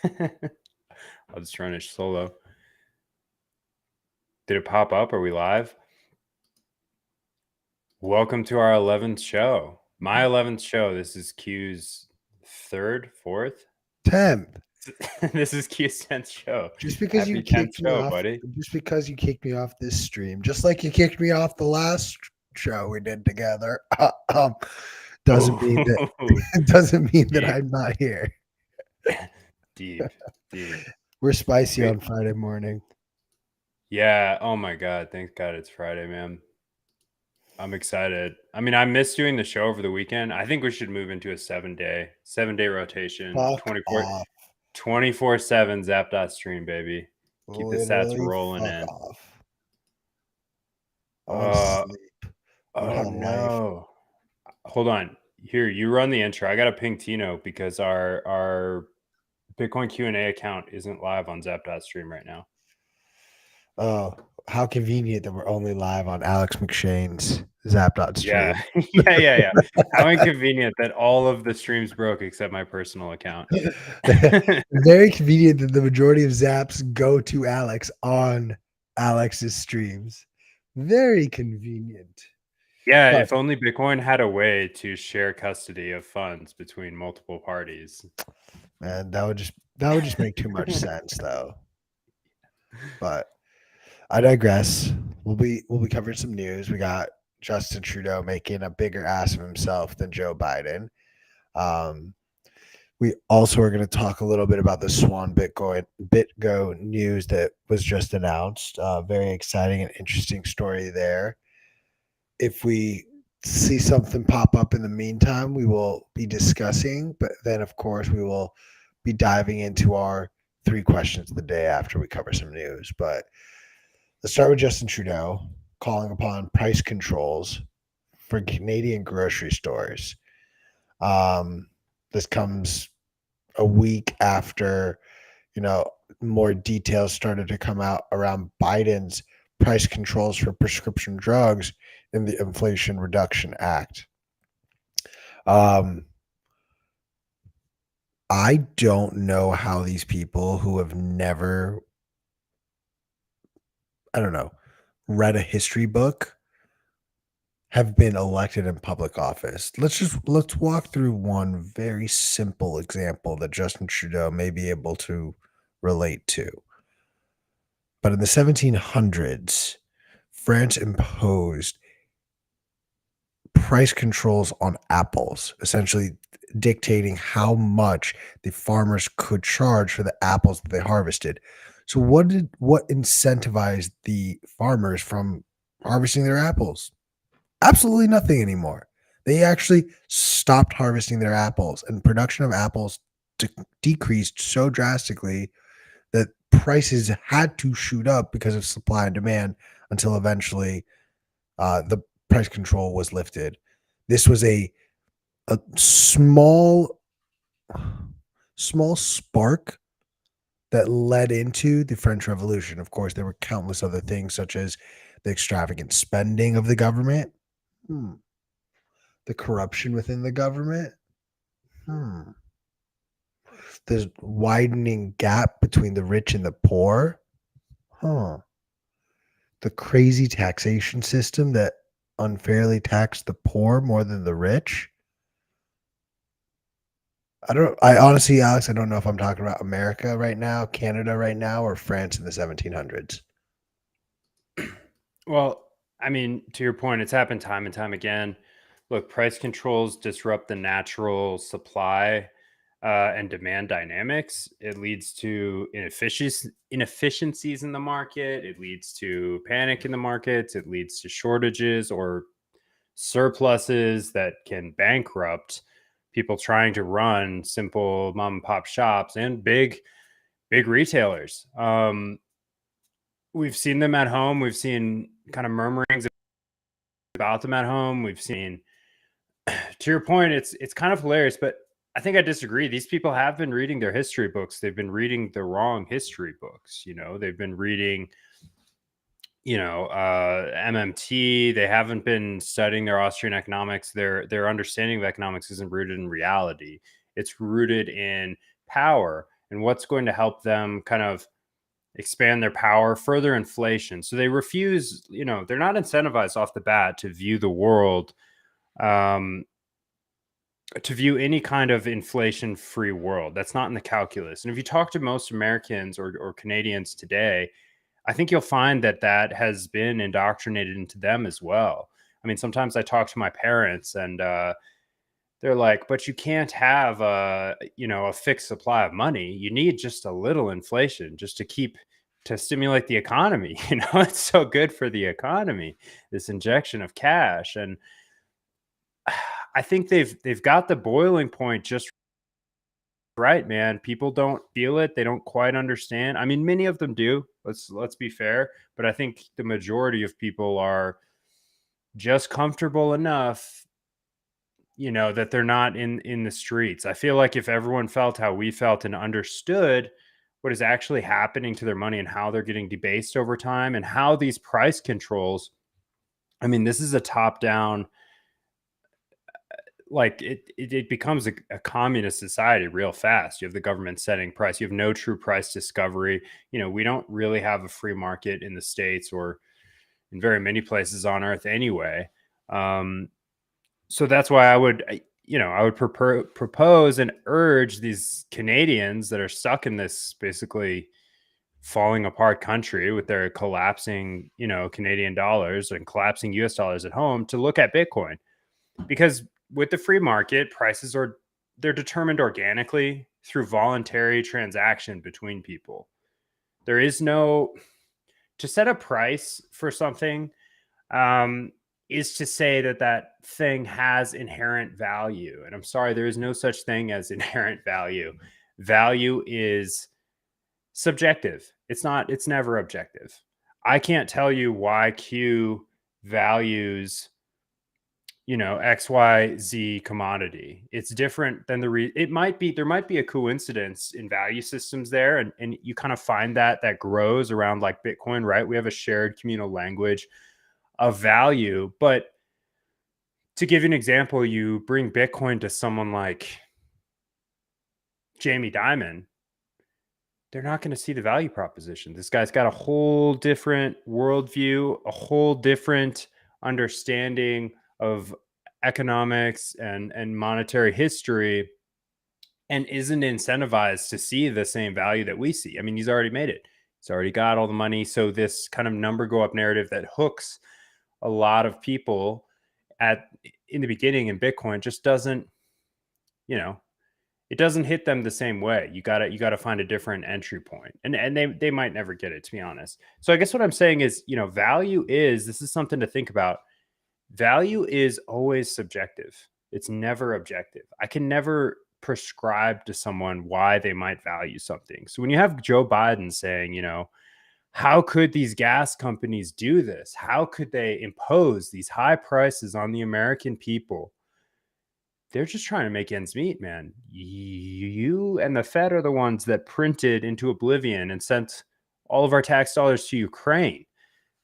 I'll just run it solo. Did it pop up? Are we live? Welcome to our 11th show. My 11th show. This is Q's third, fourth? 10th. This is Q's 10th show. Just because you Happy 10th kicked me show, off, buddy. just because you kicked me off this stream, just like you kicked me off the last show we did together, doesn't mean that Deep. I'm not here. Deep. We're spicy Wait. on Friday morning. Yeah. Oh my God. Thank God it's Friday, man. I'm excited. I mean, I missed doing the show over the weekend. I think we should move into a 7-day rotation. Fuck 24/7 Zap.stream, baby. Keep the stats Literally rolling fuck in. off. I want to sleep. I want to Oh have life. no. Hold on. Here, you run the intro. I got to ping Tino because our Bitcoin Q&A account isn't live on Zap.stream right now. Oh, how convenient that we're only live on Alex McShane's Zap.stream. Yeah. How inconvenient that all of the streams broke except my personal account. Very convenient that the majority of Zaps go to Alex on Alex's streams. Very convenient. Yeah, But if only Bitcoin had a way to share custody of funds between multiple parties. man, that would just make too much sense though. But I digress. We'll be covering some news. We got Justin Trudeau making a bigger ass of himself than Joe Biden. We also are going to talk a little bit about the Swan BitGo news that was just announced. Very exciting and interesting story there. If we see something pop up in the meantime, we will be discussing. But then, of course, we will be diving into our 3 questions of the day after we cover some news. But let's start with Justin Trudeau calling upon price controls for Canadian grocery stores. This comes a week after, more details started to come out around Biden's price controls for prescription drugs in the Inflation Reduction Act. I don't know how these people who have never, read a history book have been elected in public office. Let's walk through one very simple example that Justin Trudeau may be able to relate to. But in the 1700s, France imposed price controls on apples, essentially dictating how much the farmers could charge for the apples that they harvested. So what incentivized the farmers from harvesting their apples? Absolutely nothing anymore. They actually stopped harvesting their apples, and production of apples decreased so drastically that prices had to shoot up because of supply and demand until eventually the price control was lifted. This was a small spark that led into the French Revolution. Of course, there were countless other things, such as the extravagant spending of the government, the corruption within the government, the widening gap between the rich and the poor, the crazy taxation system that unfairly taxed the poor more than the rich. I honestly, Alex, I don't know if I'm talking about America right now, Canada right now, or France in the 1700s. Well, I mean, to your point, it's happened time and time again. Look, price controls disrupt the natural supply and demand dynamics. It leads to inefficiencies in the market. It leads to panic in the markets. It leads to shortages or surpluses that can bankrupt people trying to run simple mom and pop shops and big retailers. We've seen them at home. We've seen kind of murmurings about them at home. We've seen, to your point, it's kind of hilarious, but I think I disagree. These people have been reading their history books. They've been reading the wrong history books. They've been reading, MMT. They haven't been studying their Austrian economics. Their understanding of economics isn't rooted in reality. It's rooted in power and what's going to help them kind of expand their power, further inflation. So they refuse, they're not incentivized off the bat to view the world, um, to view any kind of inflation free world. That's not in the calculus. And if you talk to most Americans or Canadians today, I think you'll find that that has been indoctrinated into them as well. I mean, sometimes I talk to my parents and they're like, but you can't have a fixed supply of money. You need just a little inflation just to stimulate the economy. It's so good for the economy, this injection of cash. And I think they've got the boiling point just right, man. People don't feel it. They don't quite understand. I mean, many of them do. Let's be fair, but I think the majority of people are just comfortable enough, that they're not in the streets. I feel like if everyone felt how we felt and understood what is actually happening to their money and how they're getting debased over time and how these price controls, I mean, this is a top down, like it becomes a communist society real fast. You have the government setting price. You have no true price discovery. We don't really have a free market in the States or in very many places on earth anyway. So that's why I would propose and urge these Canadians that are stuck in this basically falling apart country with their collapsing, Canadian dollars and collapsing US dollars at home to look at Bitcoin. Because with the free market, they're determined organically through voluntary transaction between people. There is no to set a price for something, um, is to say that that thing has inherent value. And I'm sorry, there is no such thing as inherent value. Value is subjective. It's never objective. I can't tell you why Q values, XYZ commodity. It's different than there might be a coincidence in value systems there. And you kind of find that grows around like Bitcoin, right? We have a shared communal language of value. But to give you an example, you bring Bitcoin to someone like Jamie Dimon, they're not going to see the value proposition. This guy's got a whole different worldview, a whole different understanding of economics and monetary history, and isn't incentivized to see the same value that we see. I mean, he's already made it. He's already got all the money. So this kind of number go up narrative that hooks a lot of people in the beginning in Bitcoin just doesn't, it doesn't hit them the same way. You gotta find a different entry point. And they might never get it, to be honest. So I guess what I'm saying is, this is something to think about. Value is always subjective. It's never objective. I can never prescribe to someone why they might value something. So when you have Joe Biden saying, how could these gas companies do this? How could they impose these high prices on the American people? They're just trying to make ends meet, man. You and the Fed are the ones that printed into oblivion and sent all of our tax dollars to Ukraine,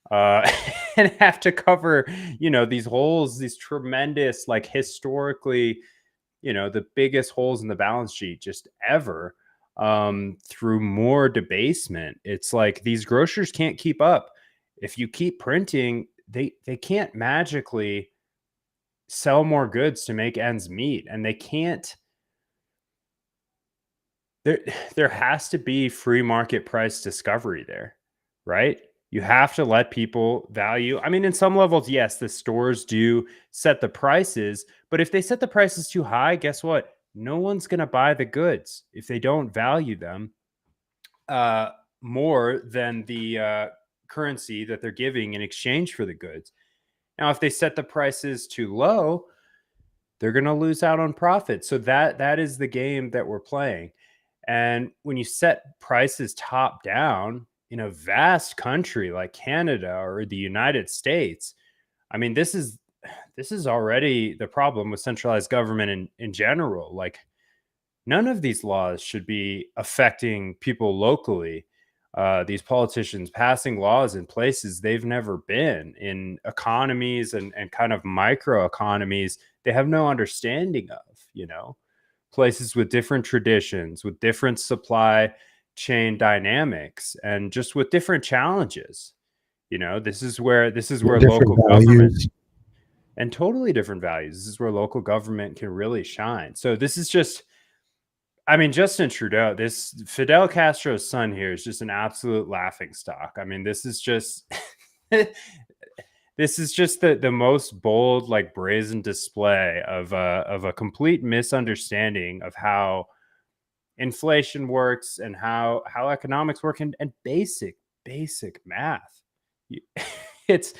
uh, and have to cover, these holes, these tremendous, like historically, the biggest holes in the balance sheet just ever, through more debasement. It's like these grocers can't keep up. If you keep printing, they can't magically sell more goods to make ends meet, and they can't. There has to be free market price discovery there, right? You have to let people value. I mean, in some levels, yes, the stores do set the prices, but if they set the prices too high, guess what? No one's going to buy the goods if they don't value them uh, more than the currency that they're giving in exchange for the goods. Now, if they set the prices too low, they're going to lose out on profit. So that is the game that we're playing. And when you set prices top down in a vast country like Canada or the United States, I mean, this is already the problem with centralized government in general. Like, none of these laws should be affecting people locally. These politicians passing laws in places they've never been, in economies and kind of micro economies they have no understanding of. places with different traditions, with different supply chain dynamics, and just with different challenges. This is where Different local government, values. and totally different values. This is where local government can really shine. So this is just, I mean, Justin Trudeau, this Fidel Castro's son here is just an absolute laughing stock. I mean, this is just this is just the most bold, like brazen display of a complete misunderstanding of how inflation works and how economics work, and basic math. It's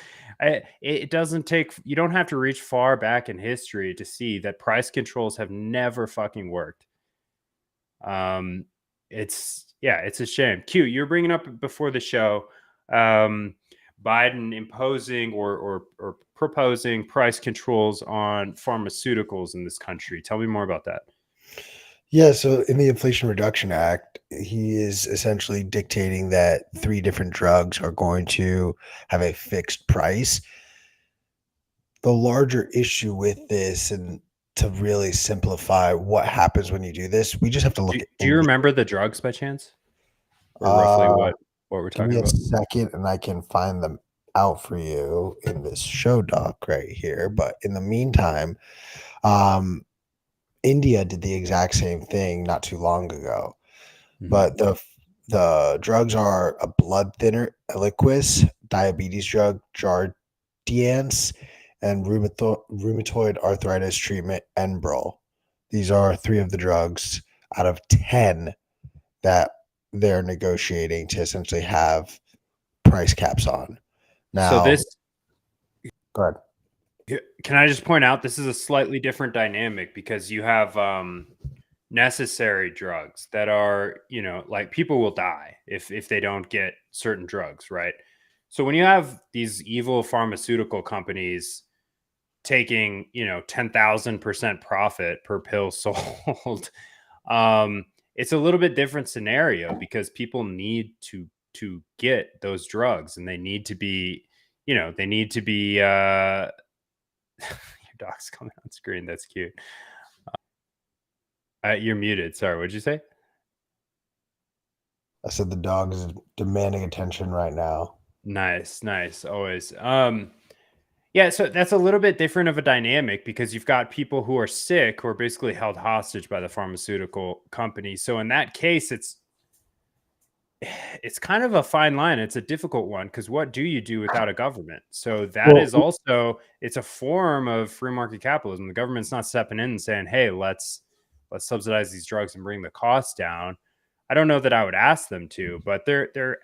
it doesn't take, you don't have to reach far back in history to see that price controls have never fucking worked. um it's a shame. Q, you're bringing up before the show, um Biden imposing or proposing price controls on pharmaceuticals in this country. Tell me more about that. Yeah, so in the Inflation Reduction Act, he is essentially dictating that 3 different drugs are going to have a fixed price. The larger issue with this, and to really simplify what happens when you do this, we just have to Do, look at do you India. remember the drugs by chance, or roughly Uh, what we're Give talking me a about? second and I can find them out for you in this show doc right here. But in the meantime, um, India did the exact same thing not too long ago. Mhm. But the drugs are a blood thinner, Eliquis, diabetes drug, Jardiance, and rheumatoid arthritis treatment, Enbrel. These are 3 of the drugs out of 10 that they're negotiating to essentially have price caps on. So Now, this, go ahead. can I just point out, this is a slightly different dynamic because you have necessary drugs that are, like, people will die if they don't get certain drugs, right? So when you have these evil pharmaceutical companies taking, 10,000% profit per pill sold, it's a little bit different scenario because people need to get those drugs, and they need to be, they need to be your dog's coming on screen. That's cute. You're muted. Sorry, what'd you say? I said the dog is demanding attention right now. Nice, nice. Always. Yeah, so that's a little bit different of a dynamic because you've got people who are sick who are basically held hostage by the pharmaceutical company. So in that case, it's kind of a fine line. It's a difficult one because what do you do without a government? So that Well, is also, it's a form of free market capitalism. The government's not stepping in and saying, "Hey, let's subsidize these drugs and bring the cost down." I don't know that I would ask them to, but they're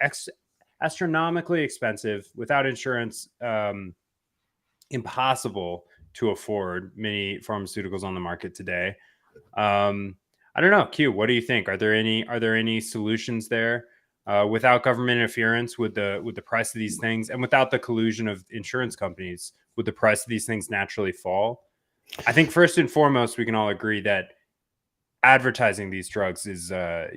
astronomically expensive without insurance. Impossible to afford many pharmaceuticals on the market today. Um, I don't know. Q, what do you think? Are there any solutions there without government interference? Would the price of these things, and without the collusion of insurance companies, would the price of these things naturally fall? I think first and foremost, we can all agree that advertising these drugs is a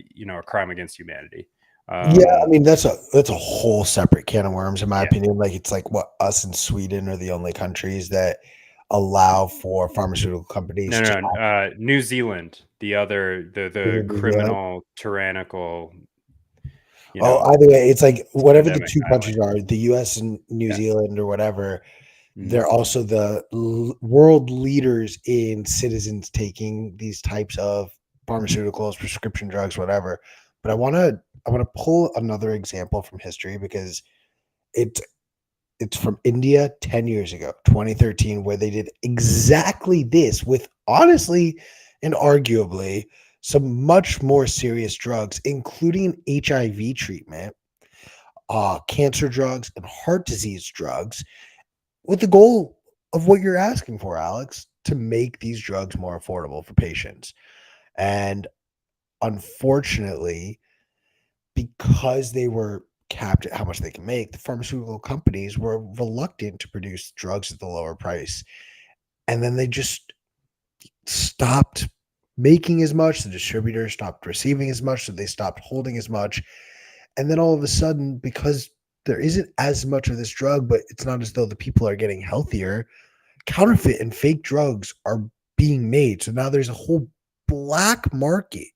crime against humanity. yeah, I Um, mean that's a whole separate can of worms in my yeah. opinion. Like it's like what us and Sweden are the only countries that allow for pharmaceutical companies No, to no, no. New Zealand, the other, the New Zealand. criminal, tyrannical, you Oh, know, either way, it's like whatever the pandemic 2 island. countries are, the US and New Yeah. Zealand or whatever, Mhm. they're also the world leaders in citizens taking these types of pharmaceuticals, prescription drugs, whatever. But I want to pull another example from history because it's it's from India 10 years ago, 2013, where they did exactly this with honestly and arguably some much more serious drugs, including HIV treatment, cancer drugs, and heart disease drugs, with the goal of what you're asking for, Alex, to make these drugs more affordable for patients. And unfortunately, because they were capped at how much they can make, the pharmaceutical companies were reluctant to produce drugs at the lower price. And then they just stopped making as much. The distributors stopped receiving as much. So they stopped holding as much. And then all of a sudden, because there isn't as much of this drug, but it's not as though the people are getting healthier, counterfeit and fake drugs are being made. So now there's a whole black market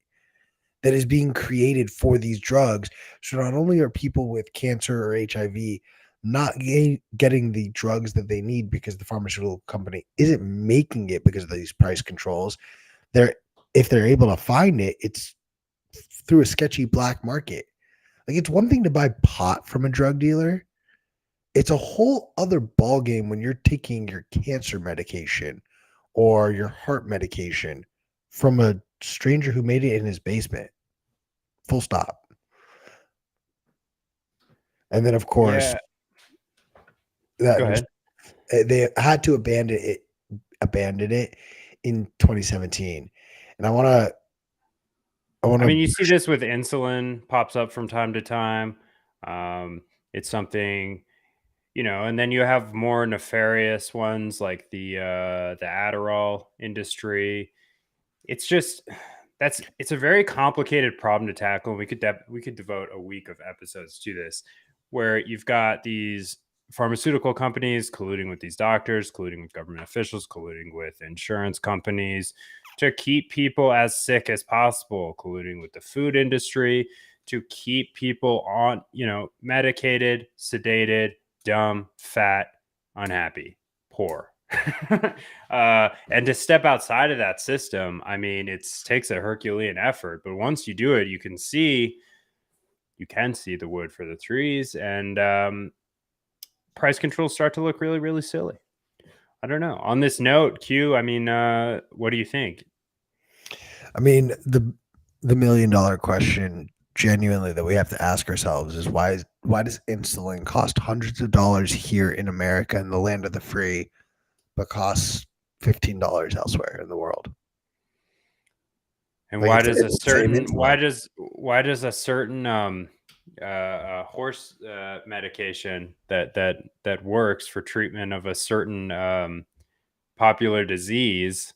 that is being created for these drugs. So not only are people with cancer or HIV not getting the drugs that they need because the pharmaceutical company isn't making it because of these price controls, they're if they're able to find it, it's through a sketchy black market. Like, it's one thing to buy pot from a drug dealer. It's a whole other ball game when you're taking your cancer medication or your heart medication from a stranger who made it in his basement. Full stop. And then, of course, Yeah. that Go ahead. they had to abandon it in 2017. And I want I mean, to you see this with insulin pops up from time to time. Um, it's something, and then you have more nefarious ones like the Adderall industry. It's just it's a very complicated problem to tackle. We could devote a week of episodes to this, where you've got these pharmaceutical companies colluding with these doctors, colluding with government officials, colluding with insurance companies to keep people as sick as possible, colluding with the food industry to keep people on, medicated, sedated, dumb, fat, unhappy, poor. And to step outside of that system, I mean, it takes a Herculean effort, but once you do it, you can see the wood for the trees, and price controls start to look really, really silly. I don't know. On this note, Q, I mean, what do you think? I mean, the $1 million question genuinely that we have to ask ourselves is why does insulin cost hundreds of dollars here in America in the land of the free, but costs $15 elsewhere in the world? And Like, why it's, does a it's the same certain insulin. why does a certain horse medication that works for treatment of a certain popular disease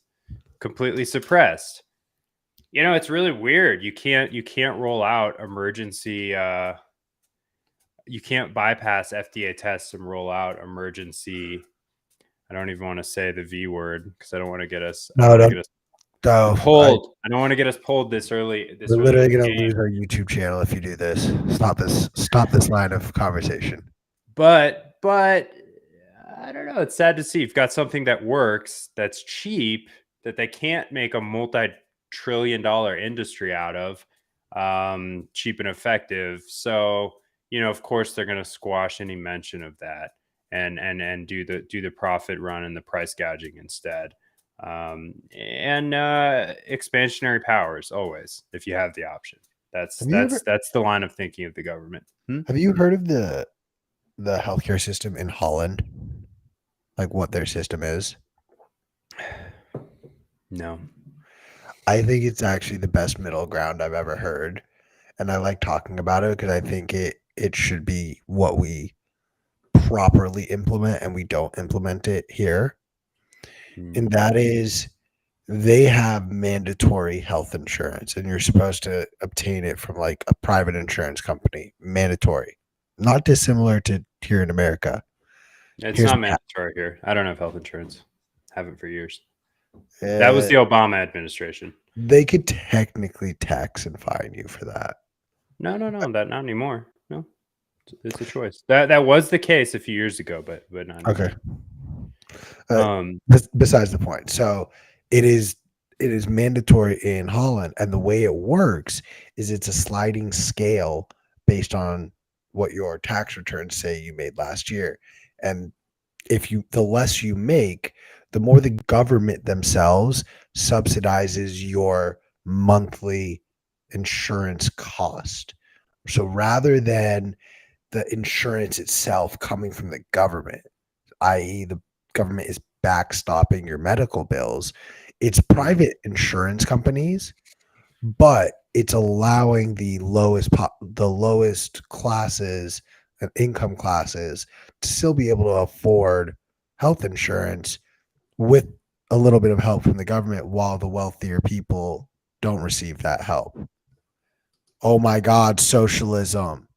completely suppressed? It's really weird. You can't roll out emergency. You can't bypass FDA tests and roll out emergency. I don't even want to say the V word because I don't want to get us. I don't No, want to don't. get us No, pulled. I don't want to get us pulled this early. This we're early in literally the gonna game. lose our YouTube channel if you do this. Stop this. Stop this line of conversation. But I don't know. It's sad to see you've got something that works, that's cheap, that they can't make a multi-trillion-dollar industry out of, cheap and effective. So of course, they're going to squash any mention of that and do the profit run and the price gouging instead. And expansionary powers always, if you have the option. That's Have you that's ever that's the line of thinking of the government. Hmm? have you heard of the healthcare system in Holland? Like, what their system is? No. I think it's actually the best middle ground I've ever heard. And I like talking about it because I think it should be what we properly implement, and we don't implement it here. Hmm. And that is, they have mandatory health insurance, and you're supposed to obtain it from like a private insurance company. Mandatory. Not dissimilar to here in America. It's Here's not what mandatory here. I don't have health insurance. Haven't for years. That was uh, the Obama administration. they could technically tax and fine you for that. No, that not anymore. No, it's a choice. That was the case a few years ago, but not Okay. anymore. Uh, Um, besides the point. So it is it is mandatory in Holland, and the way it works is it's a sliding scale based on what your tax returns say you made last year. And if you the less you make, the more the government themselves subsidizes your monthly insurance cost. So rather than the insurance itself coming from the government, i.e., the government is backstopping your medical bills. It's mm, private insurance companies, but it's allowing the lowest classes and income classes to still be able to afford health insurance with a little bit of help from the government, while the wealthier people don't receive that help. Oh my God, socialism.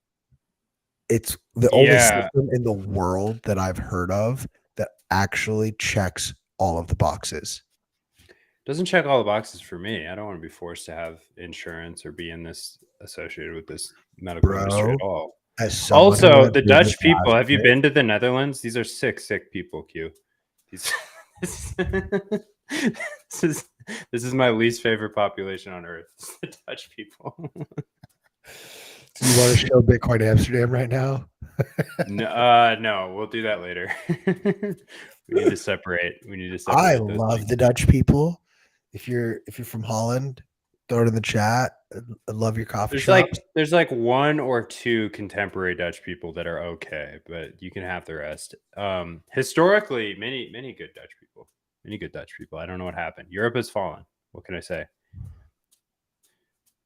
It's the only yeah, system in the world that I've heard of that actually checks all of the boxes. Doesn't check all the boxes for me. I don't want to be forced to have insurance or be in this associated with this medical industry at Bro, all. as someone who Also, went the through the Dutch people. Have you plastic, been to the Netherlands? These are sick people. Q. These, this, this is my least favorite population on earth. The Dutch people. do you want to show Bitcoin Amsterdam right now? No, we'll do that later. We need to separate. We need to I separate those love things. the Dutch people. If you're from Holland, throw it in the chat. I love your coffee shops. There's like one or two contemporary Dutch people that are okay, but you can have the rest. Historically, many good Dutch people. Many good Dutch people. I don't know what happened. Europe has fallen. What can I say?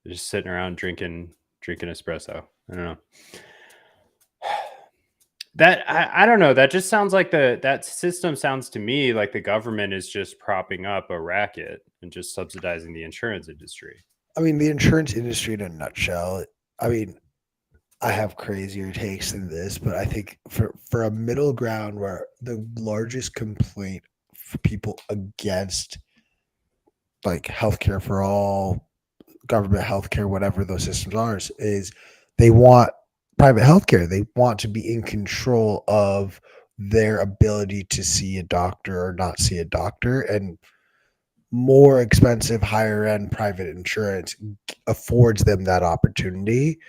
They're just sitting around drinking espresso. I don't know. That I don't know. That just sounds like that system sounds to me like the government is just propping up a racket and just subsidizing the insurance industry. I mean, the insurance industry in a nutshell. I mean, I have crazier takes than this, but I think for a middle ground where the largest complaint for people against like healthcare for all, government healthcare, whatever those systems are, is they want private healthcare. They want to be in control of their ability to see a doctor or not see a doctor, and more expensive, higher end private insurance affords them that opportunity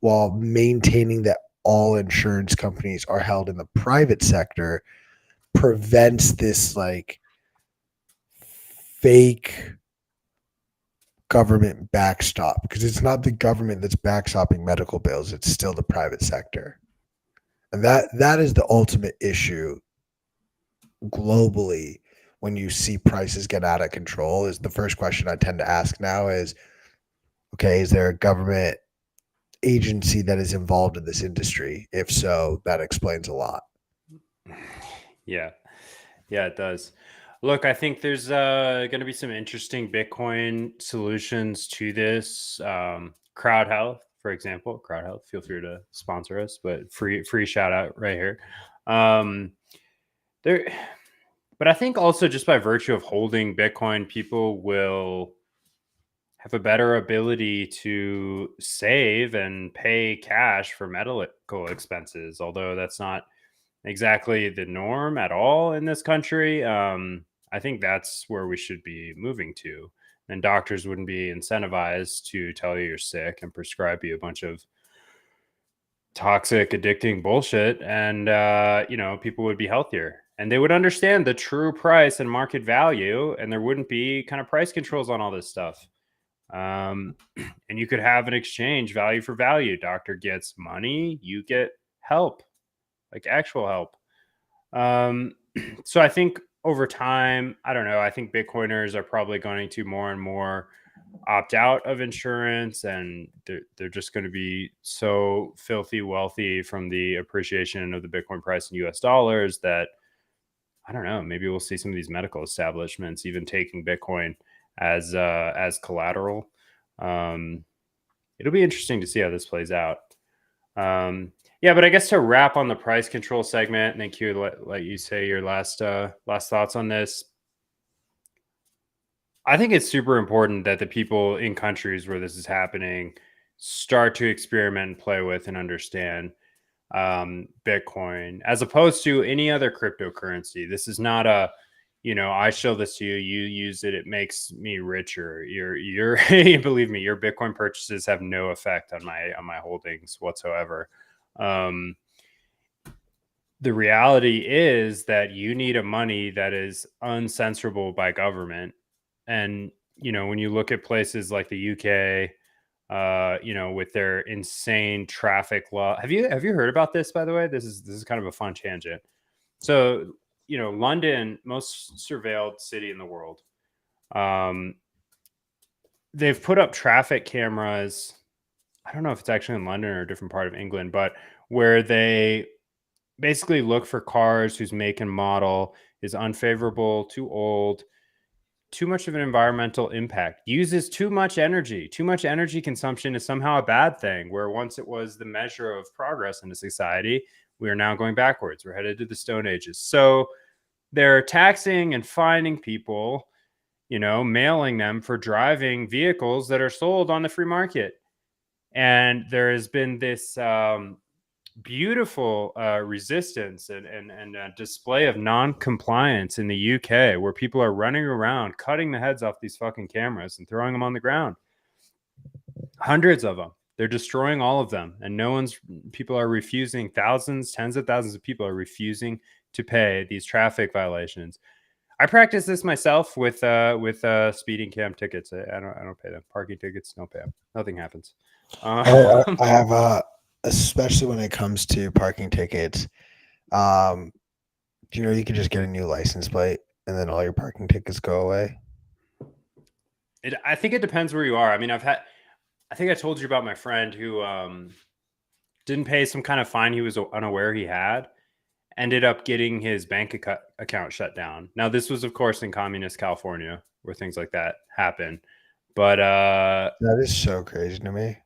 while maintaining that all insurance companies are held in the private sector prevents this like fake government backstop, because it's not the government that's backstopping medical bills, it's still the private sector. And that is the ultimate issue globally. When you see prices get out of control, is the first question I tend to ask now is, okay, is there a government agency that is involved in this industry? If so, that explains a lot. Yeah. Yeah, it does. Look, I think there's going to be some interesting Bitcoin solutions to this. Crowd Health, for example. Crowd Health, feel free to sponsor us, but free shout out right here. There, but I think also just by virtue of holding Bitcoin, people will have a better ability to save and pay cash for medical expenses, although that's not exactly the norm at all in this country. I think that's where we should be moving to. And doctors wouldn't be incentivized to tell you you're sick and prescribe you a bunch of toxic, addicting bullshit. And, people would be healthier and they would understand the true price and market value. And there wouldn't be kind of price controls on all this stuff. And you could have an exchange, value for value. Doctor gets money, you get help, like actual help. So I think over time, I don't know. I think Bitcoiners are probably going to more and more opt out of insurance, and they're just going to be so filthy wealthy from the appreciation of the Bitcoin price in US dollars that I don't know. Maybe we'll see some of these medical establishments even taking Bitcoin as collateral. Um, it'll be interesting to see how this plays out. Yeah, but I guess to wrap on the price control segment, and then Q, let you say your last thoughts on this. I think it's super important that the people in countries where this is happening start to experiment and play with and understand Bitcoin as opposed to any other cryptocurrency. This is not a, I show this to you, you use it, it makes me richer. You're believe me, your Bitcoin purchases have no effect on my holdings whatsoever. Um, the reality is that you need a money that is uncensorable by government. And, when you look at places like the UK, with their insane traffic law. Have you heard about this, by the way? This is kind of a fun tangent. So, London, most surveilled city in the world. Um, they've put up traffic cameras. I don't know if it's actually in London or a different part of England, but where they basically look for cars whose make and model is unfavorable, too old, too much of an environmental impact, uses too much energy. Too much energy consumption is somehow a bad thing, where once it was the measure of progress in a society, we are now going backwards. We're headed to the Stone Ages. So they're taxing and fining people mailing them for driving vehicles that are sold on the free market. And there has been this beautiful resistance and display of non-compliance in the UK, where people are running around cutting the heads off these fucking cameras and throwing them on the ground. Hundreds of them. They're destroying all of them, and people are refusing. Thousands, tens of thousands of people are refusing to pay these traffic violations. I practice this myself with speeding cam tickets. I don't pay them. Parking tickets, don't pay them. Nothing happens. I have especially when it comes to parking tickets. Do you know you can just get a new license plate and then all your parking tickets go away? I think it depends where you are. I mean, I think I told you about my friend who didn't pay some kind of fine he was unaware he had, ended up getting his bank account shut down. Now, this was, of course, in communist California, where things like that happen. But that is so crazy to me.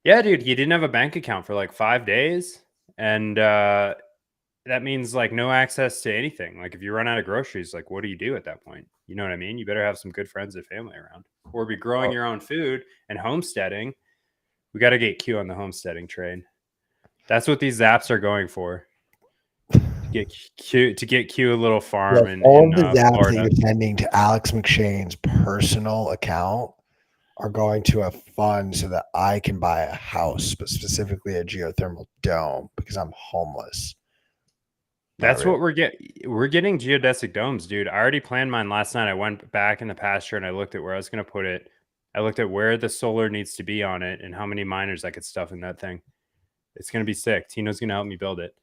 Yeah, dude, he didn't have a bank account for like 5 days, and that means like no access to anything. Like if you run out of groceries, like what do you do at that point? You know what I mean? You better have some good friends and family around, or be growing your own food and homesteading. We got to get Q on the homesteading train. That's what these apps are going for. To get Q a little farm in all of the apps Florida. that you're sending to Alex McShane's personal account are going to a fund so that I can buy a house, but specifically a geothermal dome because I'm homeless. That's what we're getting geodesic domes, dude. I already planned mine last night. I went back in the pasture and I looked at where I was going to put it. I looked at where the solar needs to be on it and how many miners I could stuff in that thing. It's going to be sick. Tino's going to help me build it.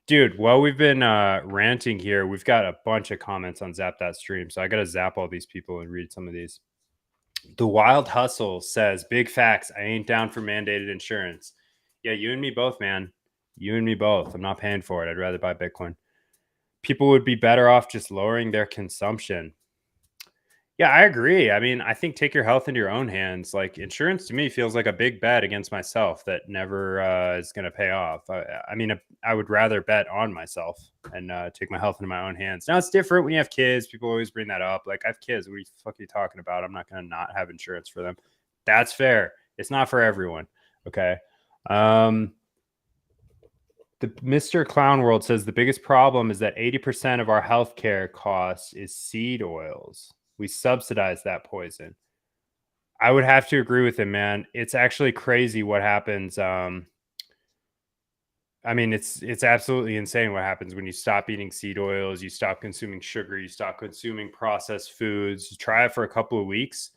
Dude, while we've been ranting here, we've got a bunch of comments on Zap.stream. So I got to zap all these people and read some of these. The Wild Hustle says, big facts. I ain't down for mandated insurance. Yeah, you and me both, man. You and me both. I'm not paying for it. I'd rather buy Bitcoin. People would be better off just lowering their consumption. Yeah, I agree. I mean, I think take your health into your own hands. Like insurance to me feels like a big bet against myself that never is going to pay off. I mean, I would rather bet on myself and take my health into my own hands. Now it's different when you have kids. People always bring that up. Like I have kids. What are you fucking talking about? I'm not going to not have insurance for them. That's fair. It's not for everyone. Okay. The Mr. Clown World says the biggest problem is that 80% of our healthcare costs is seed oils. We subsidize that poison. I would have to agree with him, man. It's actually crazy what happens. I mean, it's absolutely insane what happens when you stop eating seed oils, you stop consuming sugar, you stop consuming processed foods. Try it for a couple of weeks.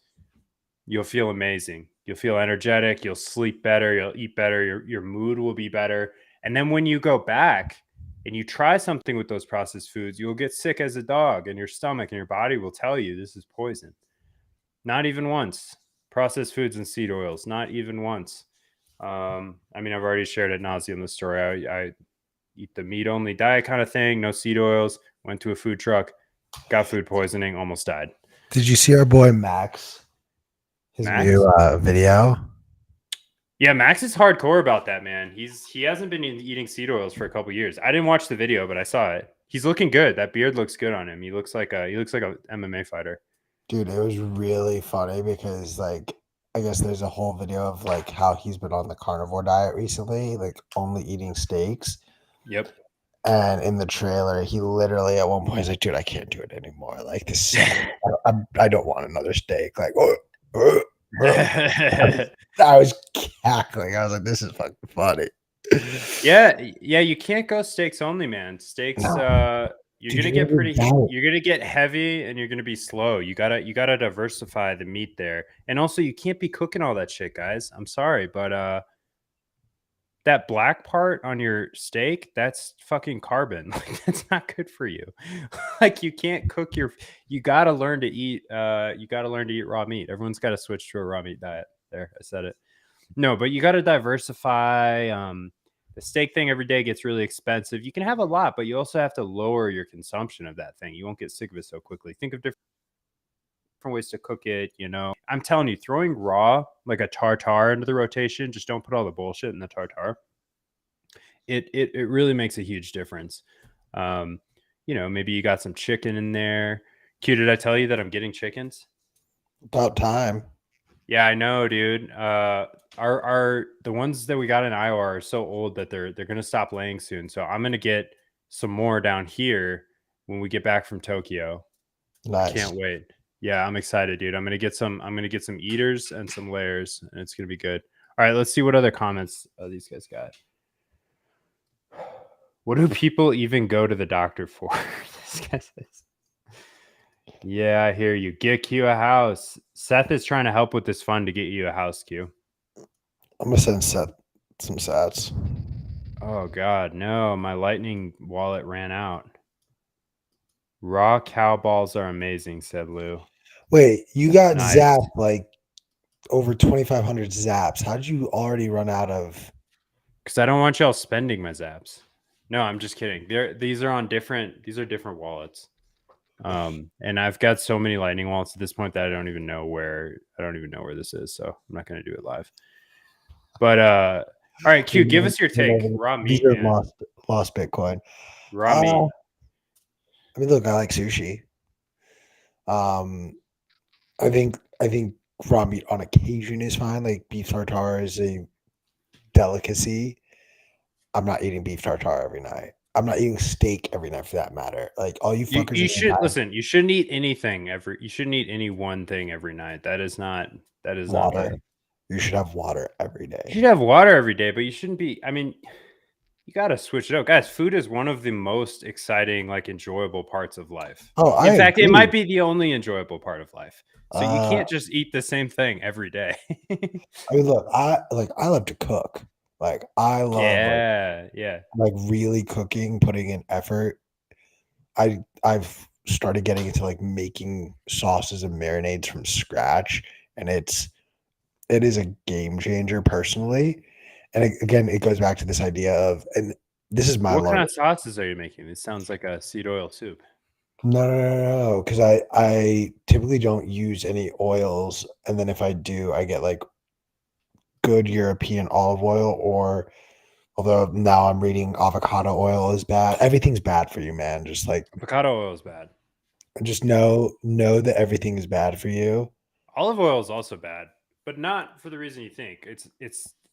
You'll feel amazing. You'll feel energetic. You'll sleep better. You'll eat better. Your mood will be better. And then when you go back and you try something with those processed foods, you'll get sick as a dog, and your stomach and your body will tell you this is poison. Not even once. Processed foods and seed oils, not even once. I mean, I've already shared ad nauseum the story. I eat the meat only diet kind of thing, no seed oils. Went to a food truck, got food poisoning, almost died. Did you see our boy Max? His new video? Yeah, Max is hardcore about that, man. He hasn't been eating seed oils for a couple years. I didn't watch the video, but I saw it. He's looking good. That beard looks good on him. He looks like a MMA fighter. Dude, it was really funny because like I guess there's a whole video of like how he's been on the carnivore diet recently, like only eating steaks. Yep. And in the trailer, he literally at one point is like, "Dude, I can't do it anymore. Like this, I don't want another steak." Like, I was cackling. I was like, "This is fucking funny." Yeah, you can't go steaks only, man. Steaks, you're gonna get you're gonna get heavy and you're gonna be slow. You gotta diversify the meat there, and also you can't be cooking all that shit, guys. I'm sorry, but that black part on your steak, that's fucking carbon. Like that's not good for you. Like you can't cook you gotta learn to eat raw meat. Everyone's got to switch to a raw meat diet. There, I said it. No, but you gotta diversify. The steak thing every day gets really expensive. You can have a lot, but you also have to lower your consumption of that thing. You won't get sick of it so quickly. Think of different ways to cook it, I'm telling you, throwing raw like a tartare into the rotation, just don't put all the bullshit in the tartare. It really makes a huge difference. Maybe you got some chicken in there, Q, did I tell you that I'm getting chickens? About time. Yeah, I know, dude. Our the ones that we got in Iowa are so old that they're gonna stop laying soon. So I'm gonna get some more down here when we get back from Tokyo. Nice. Can't wait. Yeah, I'm excited, dude. I'm gonna get some eaters and some layers, and it's gonna be good. All right, let's see what other comments these guys got. What do people even go to the doctor for? This guy says. Yeah, I hear you. Get Q a house. Seth is trying to help with this fund to get you a house, Q. I'm gonna send Seth some sats. Oh God, no! My Lightning wallet ran out. Raw cow balls are amazing," said Lou. Wait, you got Nice. zapped like over 2,500 zaps. How did you already run out of? Because I don't want y'all spending my zaps. No, I'm just kidding. These are on different. These are different wallets. And I've got so many Lightning wallets at this point that I don't even know where this is. So I'm not going to do it live. But all right, Q, give us your take. Raw These meat, are man. lost Bitcoin. Raw meat. I mean, look, I like sushi. I think raw meat on occasion is fine. Like beef tartare is a delicacy. I'm not eating beef tartare every night. I'm not eating steak every night for that matter. Like all you fuckers You are gonna should have listen. You shouldn't eat anything every. You shouldn't eat any one thing every night. That is not. That is not water. the. You should have water every You day. should have water every day, but you shouldn't be. I mean, you got to switch it up, guys. Food is one of the most exciting, like enjoyable parts of life. Oh, I In fact, it might agree. be the only enjoyable part of life. So you Uh, can't just eat the same thing every day. I mean, look, I love to cook. Like I love Yeah, yeah. like really cooking, putting in effort. I've started getting into like making sauces and marinades from scratch, and it is a game changer personally. And again, it goes back to this idea of, and this is my What kind long. of sauces are you making? This sounds like a seed oil soup. No, because I typically don't use any oils, and then if I do, I get like good European olive oil, or although now I'm reading avocado oil is bad. Everything's bad for you, man. Just like Avocado oil is bad. just know that everything is bad for you. Olive oil is also bad, but not for the reason you think.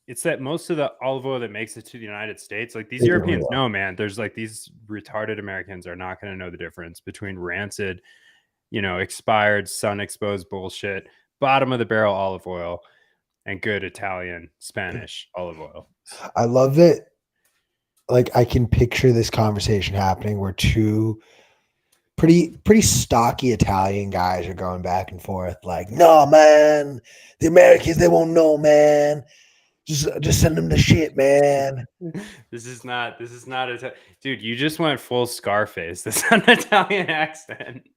It's that most of the olive oil that makes it to the United States, like these Isn't Europeans real. know, man, there's like these retarded Americans are not going to know the difference between rancid, expired, sun exposed bullshit, bottom of the barrel olive oil, and good Italian, Spanish olive oil. I love that. Like I can picture this conversation happening where two pretty stocky Italian guys are going back and forth. Like, no, man, the Americans they won't know, man. Just send them the shit, man. This is not a dude. You just went full Scarface. This is an Italian accent.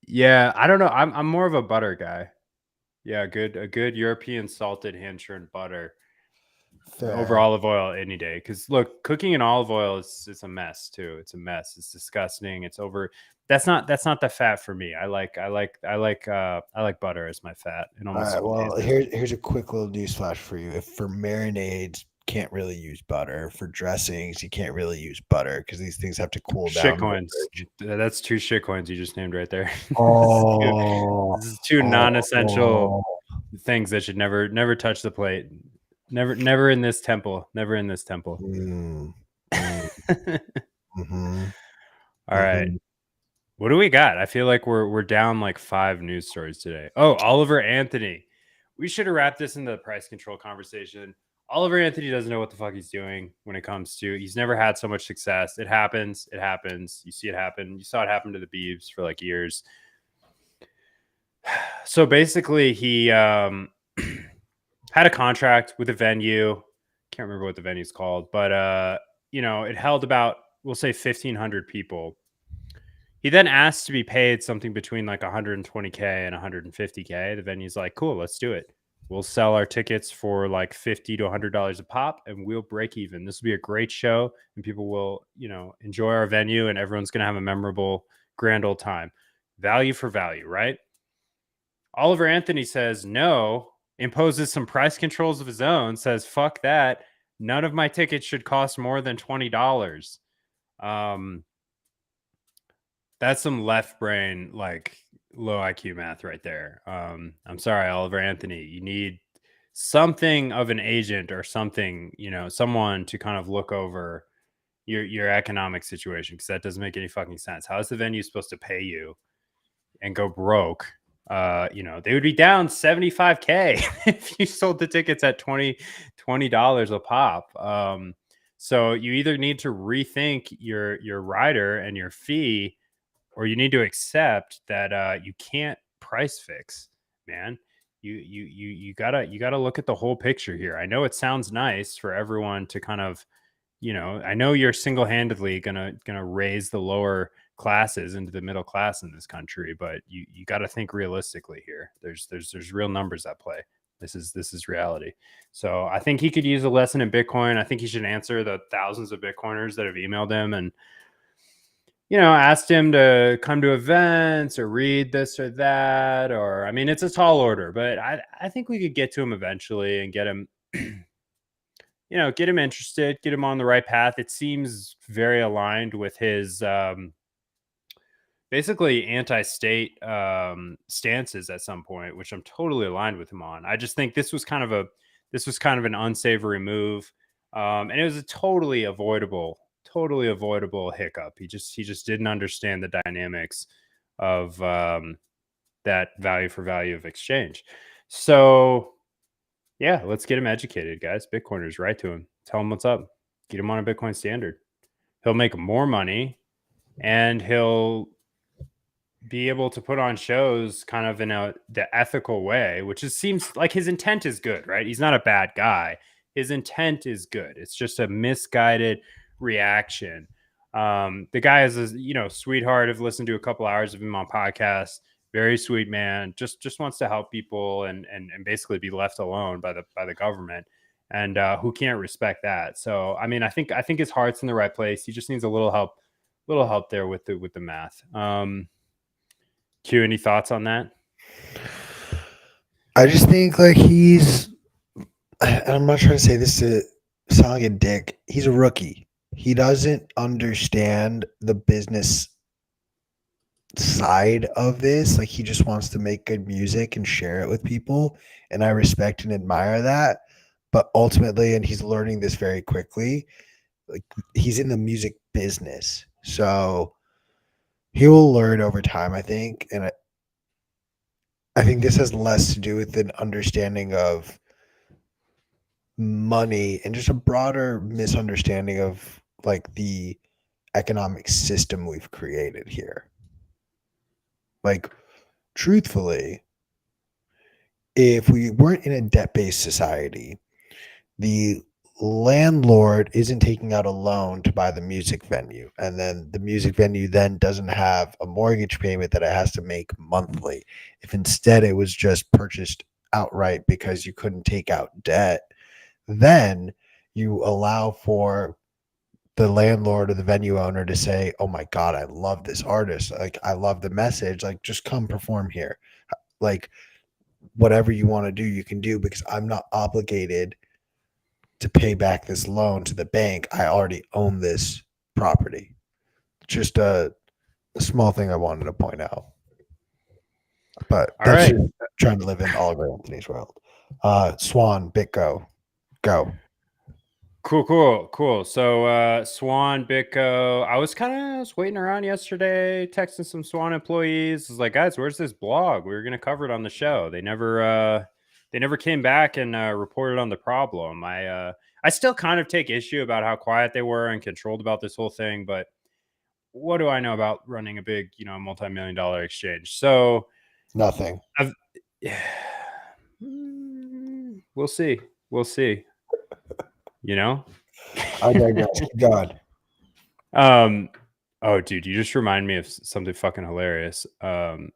Yeah, I don't know. I'm more of a butter guy. Yeah, a good European salted hand churned butter over Fair. olive oil any day. Because look, cooking in olive oil is it's a mess too. It's a mess. It's disgusting. It's over. That's not the fat for me. I like butter as my fat in All almost right. all Well, cases. here's a quick little newsflash for you. If for marinades, can't really use butter. For dressings, you can't really use butter because these things have to cool Shit down in the coins. fridge. That's two shit coins you just named right there. Oh, This is two non-essential oh, things that should never touch the plate. Never in this temple. Never in this temple. mm, mm, mhm, All right. mhm. What do we got? I feel like we're down like 5 news stories today. Oh, Oliver Anthony. We should have wrapped this into the price control conversation. Oliver Anthony doesn't know what the fuck he's doing when it comes to. He's never had so much success. It happens. It happens. You see it happen. You saw it happen to the Beebs for like years. So basically, he had a contract with a venue. Can't remember what the venue's called, but it held about, we'll say, 1,500 people. He then asked to be paid something between like 120K and 150K. The venue's like, cool, let's do it. We'll sell our tickets for like $50 to $100 a pop, and we'll break even. This will be a great show, and people will, enjoy our venue, and everyone's going to have a memorable, grand old time. Value for value, right? Oliver Anthony says no, imposes some price controls of his own, says, fuck that. None of my tickets should cost more than $20. That's some left brain, like low IQ math right there. I'm sorry, Oliver Anthony. You need something of an agent or something, someone to kind of look over your economic situation, because that doesn't make any fucking sense. How is the venue supposed to pay you and go broke? They would be down 75K if you sold the tickets at $20 a pop. So you either need to rethink your rider and your fee, or you need to accept that you can't price fix, man. You gotta look at the whole picture here. I know it sounds nice for everyone to kind of, I know you're single-handedly gonna raise the lower classes into the middle class in this country, but you got to think realistically here. There's real numbers at play. This is reality. So I think he could use a lesson in Bitcoin. I think he should answer the thousands of Bitcoiners that have emailed him and asked him to come to events or read this or that. Or, I mean, it's a tall order, but I think we could get to him eventually and get him, get him interested, get him on the right path. It seems very aligned with his basically anti-state stances at some point, which I'm totally aligned with him on. I just think this was kind of an unsavory move, and it was a totally avoidable hiccup. He just didn't understand the dynamics of that value for value of exchange. So yeah, let's get him educated, guys. Bitcoiners, write to him, tell him what's up, get him on a Bitcoin standard. He'll make more money, and he'll be able to put on shows kind of in the ethical way, which seems like his intent is good, right? He's not a bad guy. His intent is good. It's just a misguided reaction. The guy is a sweetheart. I've listened to a couple hours of him on podcasts. Very sweet man. Just wants to help people and basically be left alone by the government. And who can't respect that? So I mean, I think his heart's in the right place. He just needs a little help there with the math. Q, any thoughts on that? I just think like I'm not trying to say this to sound like a dick. He's a rookie. He doesn't understand the business side of this. Like he just wants to make good music and share it with people. And I respect and admire that. But ultimately, and he's learning this very quickly, like he's in the music business. So he will learn over time, I think. And I think this has less to do with an understanding of money and just a broader misunderstanding of like the economic system we've created here. Like, truthfully, if we weren't in a debt-based society, the landlord isn't taking out a loan to buy the music venue, and then the music venue then doesn't have a mortgage payment that it has to make monthly. If instead it was just purchased outright because you couldn't take out debt, then you allow for the landlord or the venue owner to say, oh my God, I love this artist. Like, I love the message. Like, just come perform here. Like, whatever you want to do, you can do because I'm not obligated to pay back this loan to the bank. I already own this property. Just a small thing I wanted to point out. But All that's right. just trying to live in Oliver Anthony's world. Swan, BitGo, go. Cool. So Swan, Bitco. I was waiting around yesterday, texting some Swan employees. I was like, guys, where's this blog? We were gonna cover it on the show. They never came back and reported on the problem. I still kind of take issue about how quiet they were and controlled about this whole thing, but what do I know about running a big, multi-million-dollar exchange? So Nothing. I've, we'll see. We'll see. I digress. God. Oh, dude, you just remind me of something fucking hilarious. Hold on,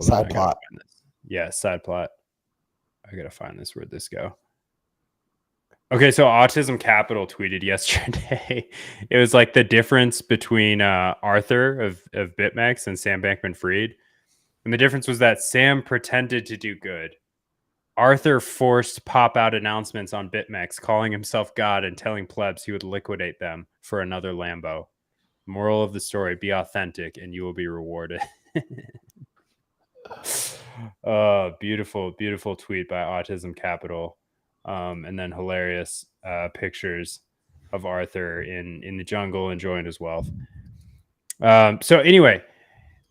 Side I gotta plot. find this. Yeah, side plot. I gotta find this. Where'd this go? Okay, so Autism Capital tweeted yesterday. It was like the difference between Arthur of BitMEX and Sam Bankman-Fried, and the difference was that Sam pretended to do good. Arthur forced pop-out announcements on BitMEX, calling himself God and telling plebs he would liquidate them for another Lambo. Moral of the story: be authentic, and you will be rewarded. Beautiful, beautiful tweet by Autism Capital, and then hilarious pictures of Arthur in the jungle enjoying his wealth. So anyway,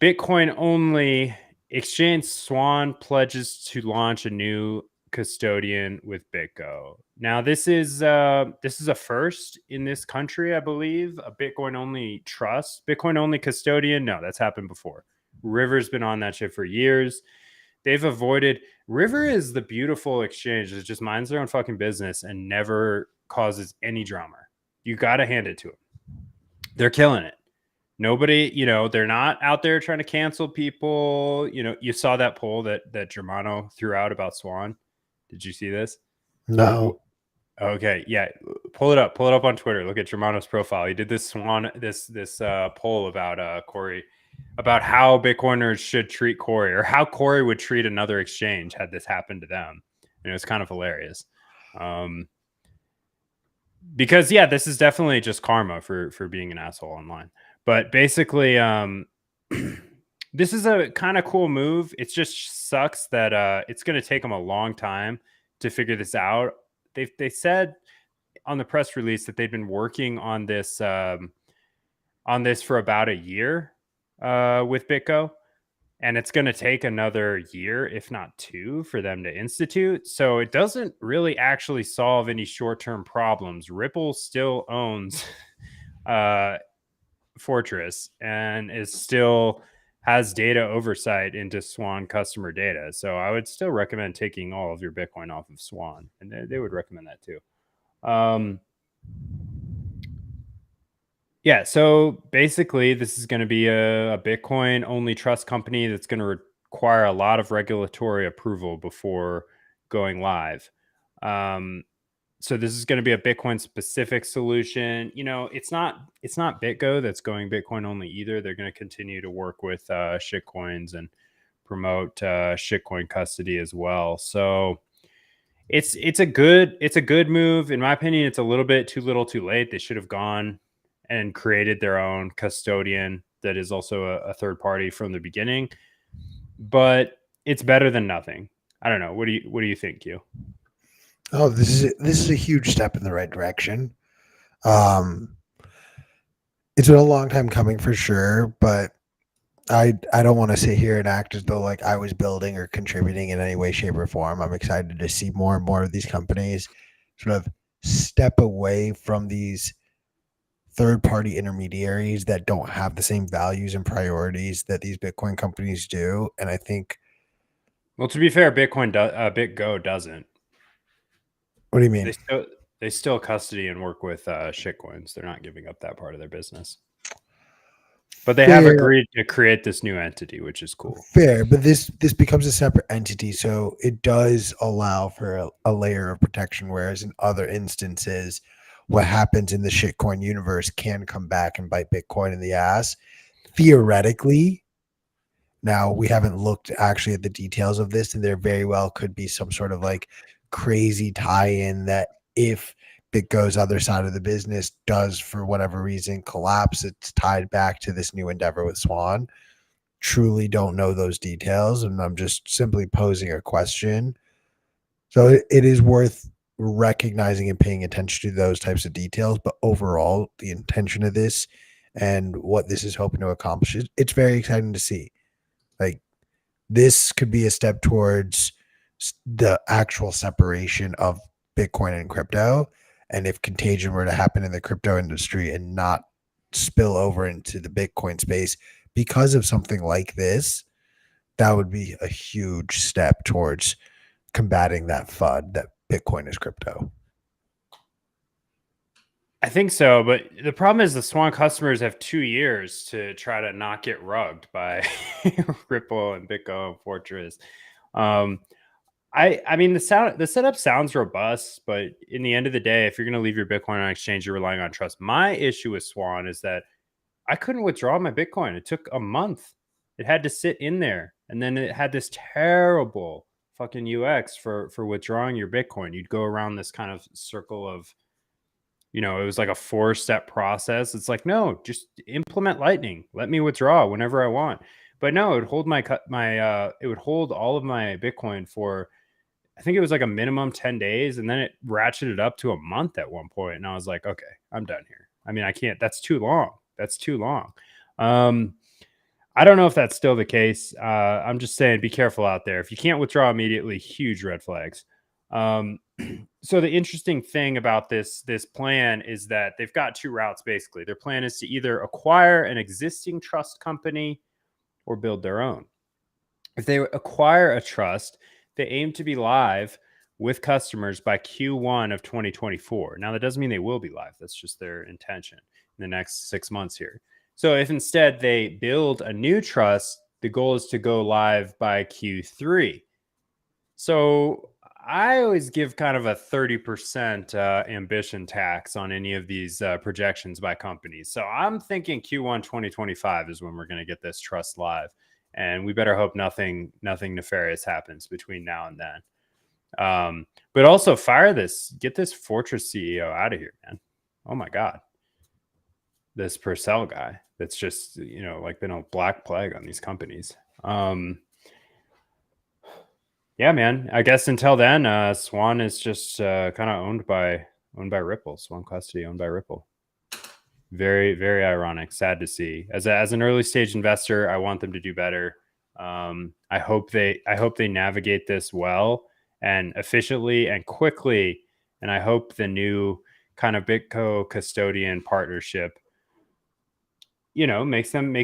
Bitcoin only exchange Swan pledges to launch a new custodian with BitGo. Now this is a first in this country, I believe. A Bitcoin only trust, Bitcoin only custodian. No, that's happened before. River's been on that shit for years. They've avoided. River is the beautiful exchange that just minds their own fucking business and never causes any drama. You got to hand it to them. They're killing it. Nobody, they're not out there trying to cancel people. You saw that poll that Germano threw out about Swan. Did you see this? No. Okay, yeah, pull it up on Twitter. Look at Germano's profile. He did this poll about Corey, about how Bitcoiners should treat Corey, or how Corey would treat another exchange had this happened to them. And it was kind of hilarious. Because this is definitely just karma for being an asshole online. But basically, this is a kind of cool move. It just sucks that it's going to take them a long time to figure this out. They said on the press release that they've been working on this for about a year with BitGo, and it's going to take another year, if not two, for them to institute. So it doesn't really actually solve any short-term problems. Ripple still owns Fortress and has data oversight into Swan customer data. So I would still recommend taking all of your Bitcoin off of Swan, and they would recommend that too. So basically this is going to be a Bitcoin only trust company that's going to require a lot of regulatory approval before going live. So this is going to be a Bitcoin specific solution. It's not BitGo that's going Bitcoin only either. They're going to continue to work with shitcoins and promote shitcoin custody as well. So it's a good move. In my opinion, it's a little bit too little too late. They should have gone and created their own custodian that is also a third party from the beginning. But it's better than nothing. I don't know. What do you think, you? Oh, this is a huge step in the right direction. It's been a long time coming for sure, but I don't want to sit here and act as though like I was building or contributing in any way, shape, or form. I'm excited to see more and more of these companies sort of step away from these third-party intermediaries that don't have the same values and priorities that these Bitcoin companies do. And I think, well, to be fair, BitGo doesn't. what do you mean? They still custody and work with shitcoins. They're not giving up that part of their business. But they have agreed to create this new entity, which is cool. Fair, but this becomes a separate entity, so it does allow for a layer of protection, whereas in other instances, what happens in the shitcoin universe can come back and bite Bitcoin in the ass. Theoretically, now we haven't looked actually at the details of this, and there very well could be some sort of like crazy tie-in that if BitGo's other side of the business does, for whatever reason, collapse, it's tied back to this new endeavor with Swan. Truly don't know those details, and I'm just simply posing a question. So it is worth recognizing and paying attention to those types of details. But overall, the intention of this and what this is hoping to accomplish, it's very exciting to see. Like, this could be a step towards the actual separation of Bitcoin and crypto. And if contagion were to happen in the crypto industry and not spill over into the Bitcoin space because of something like this, that would be a huge step towards combating that FUD that Bitcoin is crypto. I think so, but the problem is the Swan customers have 2 years to try to not get rugged by Ripple and BitGo and Fortress. I mean, the setup sounds robust, but in the end of the day, if you're going to leave your Bitcoin on exchange, you're relying on trust. My issue with Swan is that I couldn't withdraw my Bitcoin. It took a month. It had to sit in there, and then it had this terrible fucking UX for withdrawing your Bitcoin. You'd go around this kind of circle of it was like a 4-step process. It's like, no, just implement Lightning. Let me withdraw whenever I want. But no, it would hold it would hold all of my Bitcoin for, I think it was like a minimum 10 days, and then it ratcheted up to a month at one point. And I was like, okay, I'm done here. I mean, I can't, that's too long. That's too long. I don't know if that's still the case. I'm just saying, be careful out there. If you can't withdraw immediately, huge red flags. So the interesting thing about this plan is that they've got two routes. Basically, their plan is to either acquire an existing trust company or build their own. If they acquire a trust, they aim to be live with customers by Q1 of 2024. Now, that doesn't mean they will be live. That's just their intention in the next 6 months here. So if instead they build a new trust, the goal is to go live by Q3. So I always give kind of a 30% ambition tax on any of these projections by companies. So I'm thinking Q1 2025 is when we're going to get this trust live. And we better hope nothing nefarious happens between now and then. But also get this Fortress CEO out of here, man. Oh my God. This Purcell guy that's just, like been a black plague on these companies. Yeah, man. I guess until then, Swan is just kind of owned by Ripple. Swan Custody owned by Ripple. Very, very ironic. Sad to see. As an early stage investor, I want them to do better. I hope they navigate this well and efficiently and quickly. And I hope the new kind of BitCo custodian partnership, makes them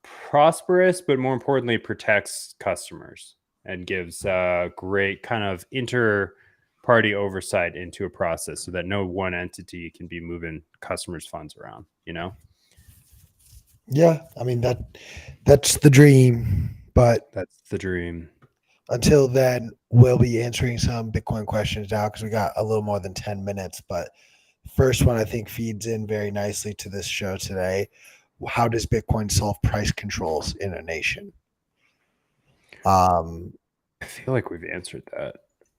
prosperous, but more importantly, protects customers and gives great kind of inter-party oversight into a process so that no one entity can be moving customers' funds around, Yeah, I mean that's the dream, but That's the dream. until then, we'll be answering some Bitcoin questions now because we got a little more than 10 minutes. But first one I think feeds in very nicely to this show today. How does Bitcoin solve price controls in a nation? I feel like we've answered that.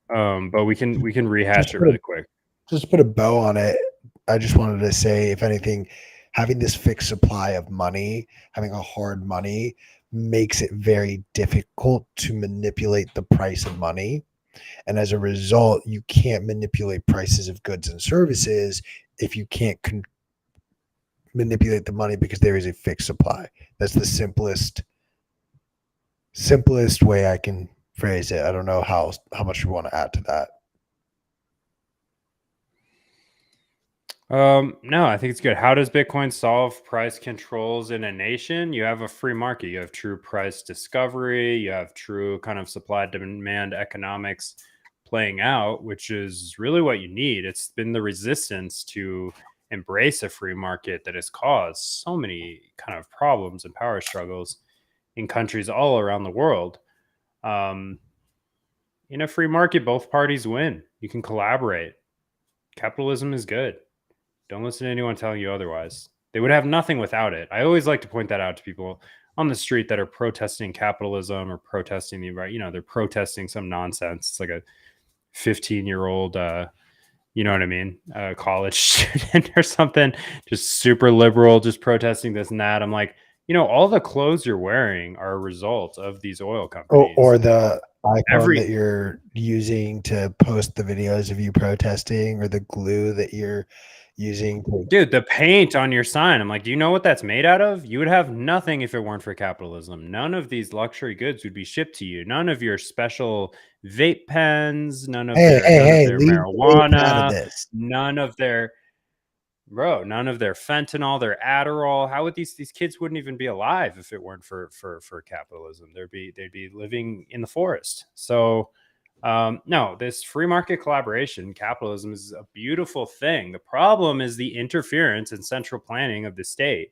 But we can rehash it really quick. Just to put a bow on it, I just wanted to say, if anything, having this fixed supply of money, having a hard money, makes it very difficult to manipulate the price of money. And as a result, you can't manipulate prices of goods and services if you can't manipulate the money because there is a fixed supply. That's the simplest way I can phrase it. I don't know how much you want to add to that. No, I think it's good. How does Bitcoin solve price controls in a nation? You have a free market. You have true price discovery. You have true kind of supply demand economics playing out, which is really what you need. It's been the resistance to embrace a free market that has caused so many kind of problems and power struggles in countries all around the world. In a free market, both parties win. You can collaborate. Capitalism is good. Don't listen to anyone telling you otherwise. They would have nothing without it. I always like to point that out to people on the street that are protesting capitalism or protesting the environment. They're protesting some nonsense. It's like a 15-year-old, you know what I mean, college student or something, just super liberal, just protesting this and that. I'm like, all the clothes you're wearing are a result of these oil companies. Or the iPhone that you're using to post the videos of you protesting, or the glue that you're using. Dude, the paint on your sign. I'm like, do you know what that's made out of? You would have nothing if it weren't for capitalism. None of these luxury goods would be shipped to you. None of your special vape pens, none of their marijuana, none of their fentanyl, their Adderall. How would these kids wouldn't even be alive if it weren't for capitalism? They'd be living in the forest. So no, this free market collaboration, capitalism, is a beautiful thing. The problem is the interference and central planning of the state.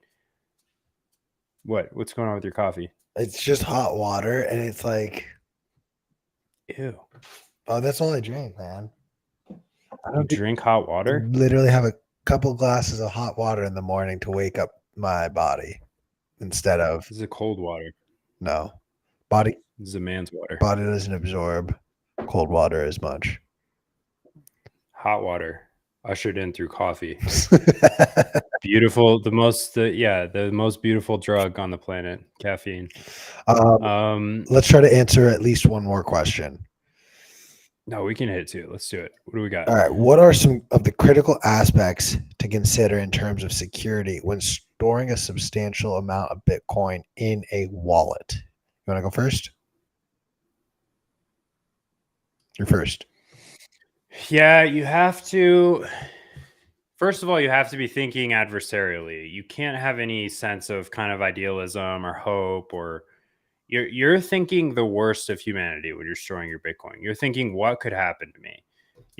What's going on with your coffee? It's just hot water, and it's like, ew. Oh, that's all I drink, man. I don't drink hot water. I literally have a couple glasses of hot water in the morning to wake up my body instead of. This is a cold water. No, body. This is a man's water. Body doesn't absorb cold water as much. Hot water. Ushered in through coffee. Beautiful, the most beautiful drug on the planet, caffeine. um, let's try to answer at least one more question. No, we can hit it too. Let's do it. What do we got? All right. What are some of the critical aspects to consider in terms of security when storing a substantial amount of Bitcoin in a wallet? You want to go first? You're first. Yeah, you have to. First of all, you have to be thinking adversarially. You can't have any sense of kind of idealism or hope, or you're thinking the worst of humanity when you're storing your Bitcoin. You're thinking, what could happen to me?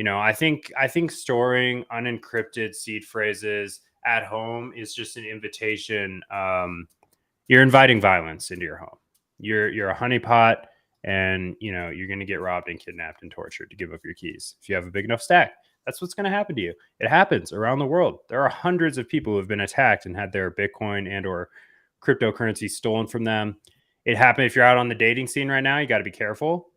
I think storing unencrypted seed phrases at home is just an invitation. You're inviting violence into your home. You're a honeypot, and you're going to get robbed and kidnapped and tortured to give up your keys if you have a big enough stack. That's what's going to happen to you. It happens around the world. There are hundreds of people who have been attacked and had their Bitcoin and or cryptocurrency stolen from them. It happened. If you're out on the dating scene right now, you got to be careful.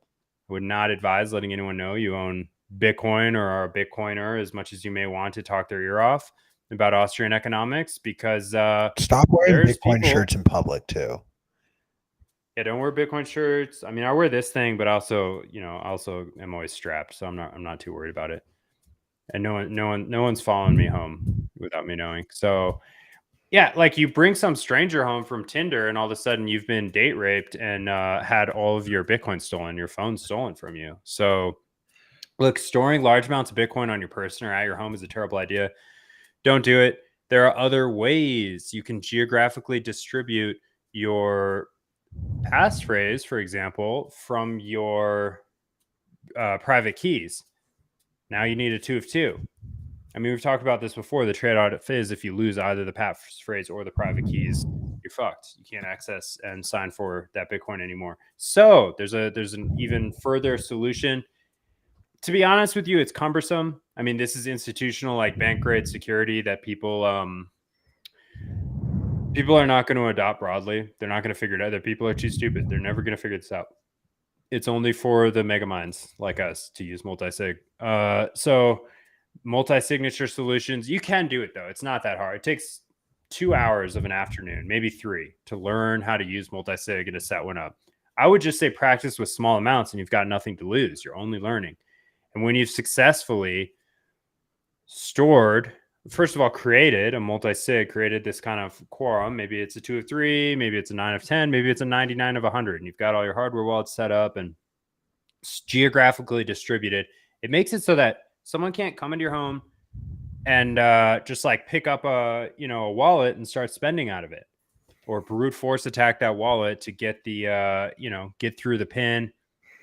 I would not advise letting anyone know you own Bitcoin or are a Bitcoiner, as much as you may want to talk their ear off about Austrian economics, because Stop wearing there's Bitcoin people. shirts in public too. Yeah, don't wear Bitcoin shirts. I mean, I wear this thing, but also, also am always strapped, so I'm not too worried about it. And no one's following me home without me knowing. So yeah, like you bring some stranger home from Tinder, and all of a sudden you've been date raped and had all of your Bitcoin stolen, your phone stolen from you. So look, storing large amounts of Bitcoin on your person or at your home is a terrible idea. Don't do it. There are other ways you can geographically distribute your passphrase, for example, from your private keys. Now you need a 2 of 2. I mean, we've talked about this before. The trade-off is if you lose either the passphrase or the private keys, you're fucked. You can't access and sign for that Bitcoin anymore. So there's an even further solution. To be honest with you, it's cumbersome. I mean, this is institutional, like bank grade security that people are not going to adopt broadly. They're not going to figure it out. Their people are too stupid. They're never going to figure this out. It's only for the mega minds like us to use multi-sig. So multi-signature solutions, you can do it though. It's not that hard. It takes 2 hours of an afternoon, maybe 3, to learn how to use multi-sig and to set one up. I would just say practice with small amounts and you've got nothing to lose. You're only learning. And when you've successfully stored, first of all, created a multi-sig, created this kind of quorum, maybe it's a 2 of 3, maybe it's a 9 of 10, maybe it's a 99 of 100, and you've got all your hardware wallets set up and geographically distributed, it makes it so that someone can't come into your home and just like pick up a wallet and start spending out of it, or brute force attack that wallet to get the get through the pin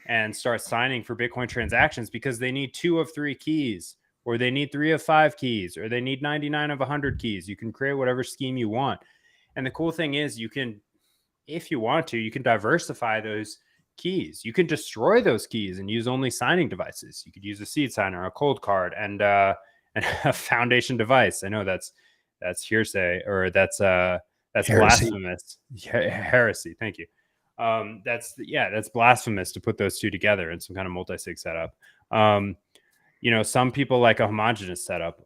and start signing for Bitcoin transactions because they need 2 of 3 keys, or they need 3 of 5 keys, or they need 99 of 100 keys. You can create whatever scheme you want. And the cool thing is you can, if you want to, you can diversify those keys. You can destroy those keys and use only signing devices. You could use a seed signer, a cold card, and a foundation device. I know that's hearsay, or that's Heresy. blasphemous. Heresy. Thank you. That's blasphemous to put those two together in some kind of multi-sig setup. Some people like a homogeneous setup.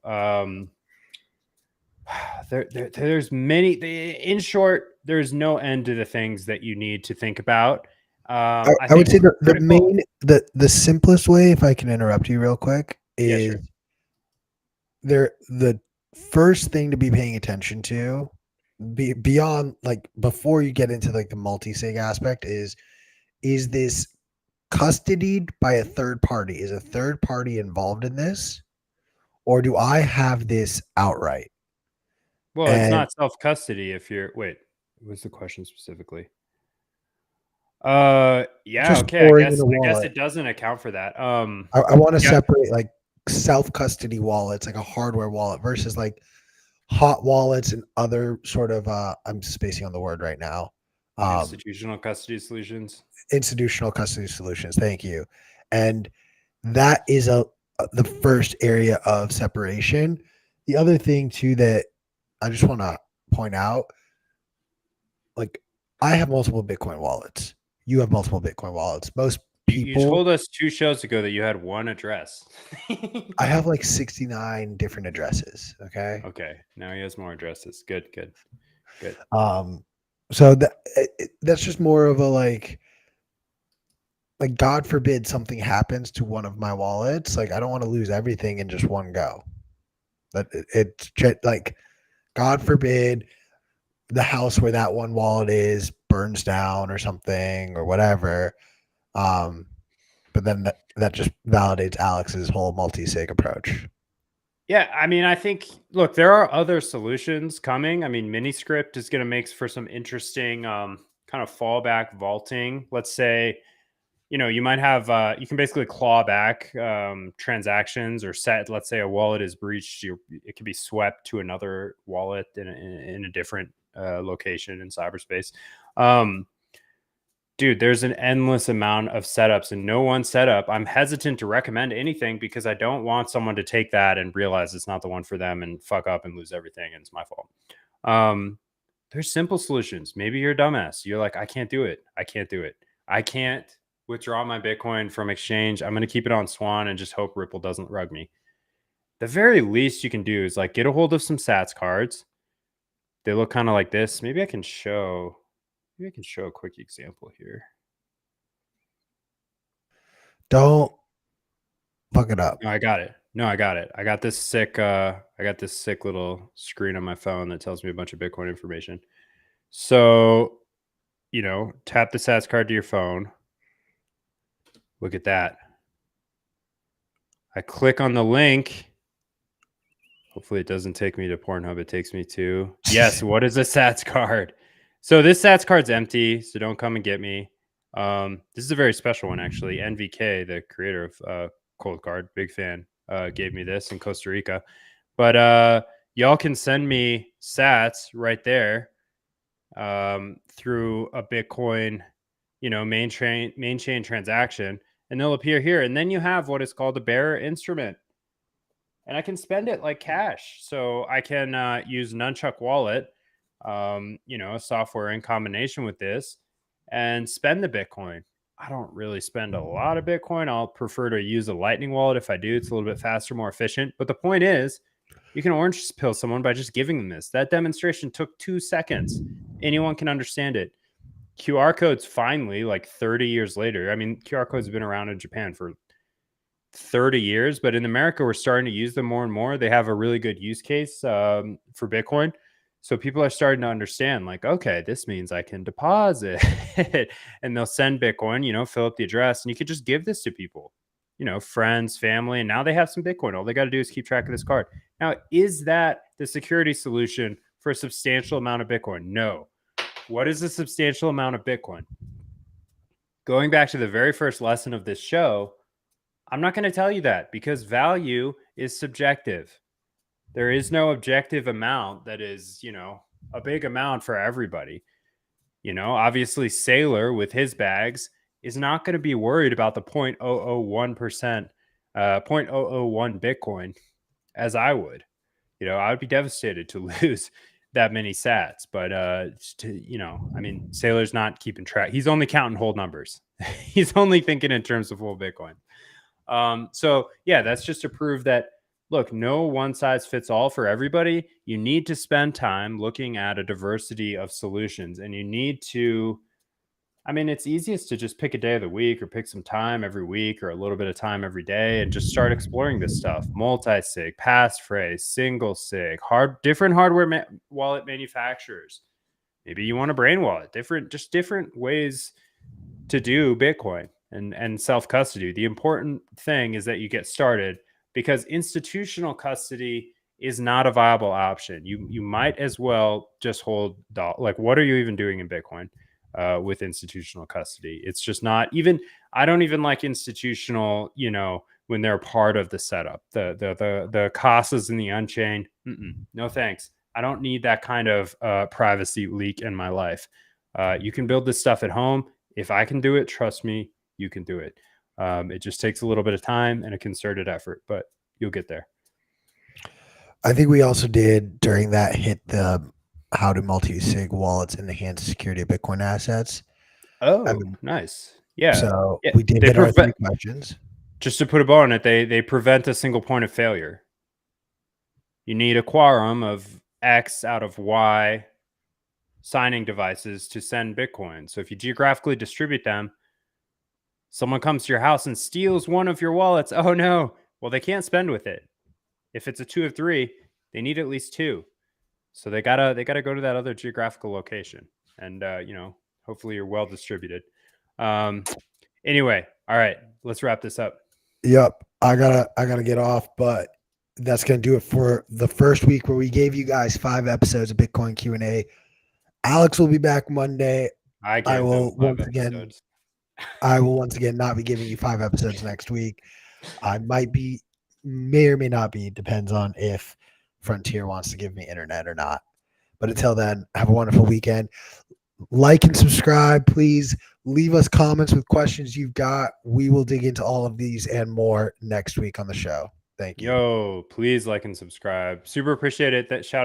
There's many. In short, there's no end to the things that you need to think about. I would say the simplest way, if I can interrupt you real quick, is the first thing to be paying attention to, beyond like before you get into like the multi-sig aspect, is this custodied by a third party? Is a third party involved in this, or do I have this outright? Well, it's not self-custody if you're. Wait, what's the question specifically? Yeah, okay. I guess it doesn't account for that. I want to separate like self-custody wallets, like a hardware wallet, versus like hot wallets and other sort of I'm spacing on the word right now. Institutional custody solutions. Institutional custody solutions. Thank you. And that is the first area of separation. The other thing too that I just want to point out, like I have multiple Bitcoin wallets. You have multiple Bitcoin wallets. Most You people. told us 2 shows ago that you had one address. I have like 69 different addresses. Okay. Okay, now he has more addresses. Good, good, good. So that's just more of a like God forbid something happens to one of my wallets. Like I don't want to lose everything in just one go. That like God forbid the house where that one wallet is burns down or something or whatever. Um, but then that just validates Alex's whole multi-sig approach. Yeah, I mean, I think look, there are other solutions coming. I mean, Miniscript is gonna make for some interesting, kind of fallback vaulting. Let's say, you might have you can basically claw back transactions or set. Let's say a wallet is breached, it could be swept to another wallet in a different location in cyberspace. Um, Dude, there's an endless amount of setups and no one setup. I'm hesitant to recommend anything because I don't want someone to take that and realize it's not the one for them and fuck up and lose everything and it's my fault. Um, there's simple solutions. Maybe you're a dumbass. You're like, I can't do it. I can't do it. I can't withdraw my Bitcoin from exchange. I'm going to keep it on Swan and just hope Ripple doesn't rug me. The very least you can do is like get a hold of some Sats cards. They look kind of like this. Maybe I can show a quick example here. Don't fuck it up. No, I got it. No, I got it. I got this sick little screen on my phone that tells me a bunch of Bitcoin information. So, tap the Sats card to your phone. Look at that. I click on the link. Hopefully it doesn't take me to Pornhub. It takes me to, yes, what is a Sats card? So this Sats card's empty, so don't come and get me. This is a very special one, actually. NVK, the creator of Cold Card, big fan, gave me this in Costa Rica. But y'all can send me Sats right there through a Bitcoin, main chain transaction, and they'll appear here. And then you have what is called a bearer instrument. And I can spend it like cash. So I can use Nunchuck Wallet, a software in combination with this, and spend the Bitcoin. I don't really spend a lot of Bitcoin. I'll prefer to use a Lightning wallet. If I do, it's a little bit faster, more efficient. But the point is, you can orange pill someone by just giving them this. That demonstration took 2 seconds. Anyone can understand it. QR codes finally, like 30 years later. I mean, QR codes have been around in Japan for 30 years, but in America, we're starting to use them more and more. They have a really good use case for Bitcoin. So people are starting to understand, like, okay, this means I can deposit and they'll send Bitcoin, fill up the address, and you could just give this to people, friends, family, and now they have some Bitcoin. All they got to do is keep track of this card. Now, is that the security solution for a substantial amount of Bitcoin? No. What is a substantial amount of Bitcoin? Going back to the very first lesson of this show, I'm not going to tell you that because value is subjective. There is no objective amount that is, a big amount for everybody. Obviously, Sailor with his bags is not going to be worried about the 0.001%, 0.001 Bitcoin as I would. I would be devastated to lose that many sats. But, I mean, Sailor's not keeping track. He's only counting whole numbers. He's only thinking in terms of full Bitcoin. So yeah, that's just to prove that, look, no one size fits all for everybody. You need to spend time looking at a diversity of solutions, and you need to, I mean, it's easiest to just pick a day of the week or pick some time every week or a little bit of time every day and just start exploring this stuff. Multi-sig, passphrase, single sig, different hardware wallet manufacturers. Maybe you want a brain wallet, different ways to do Bitcoin and self-custody. The important thing is that you get started because institutional custody is not a viable option. You might as well just hold like, what are you even doing in Bitcoin with institutional custody? It's just not even. I don't even like institutional. When they're part of the setup, the Casas and the Unchained. No thanks. I don't need that kind of privacy leak in my life. You can build this stuff at home. If I can do it, trust me, you can do it. It just takes a little bit of time and a concerted effort, but you'll get there. I think we also did during that hit the how to multi-sig wallets enhance security of Bitcoin assets. Oh, nice. Yeah. So Yeah. we did They hit our 3 prevent, questions. just to put a bow on it, they prevent a single point of failure. You need a quorum of X out of Y signing devices to send Bitcoin. So if you geographically distribute them, someone comes to your house and steals one of your wallets. Oh no. Well, they can't spend with it. If it's a 2 of 3, they need at least 2. So they gotta go to that other geographical location, and hopefully you're well distributed. Um, anyway, all right, let's wrap this up. Yep. I gotta get off, but that's gonna do it for the first week where we gave you guys 5 episodes of Bitcoin Q&A. Alex will be back Monday. I I gave them will 5 once again episodes. I will once again not be giving you 5 episodes next week. I may or may not be, depends on if Frontier wants to give me internet or not. But until then, have a wonderful weekend. Like and subscribe, please. Leave us comments with questions you've got. We will dig into all of these and more next week on the show. Thank you. Yo, please like and subscribe. Super appreciate it. That shout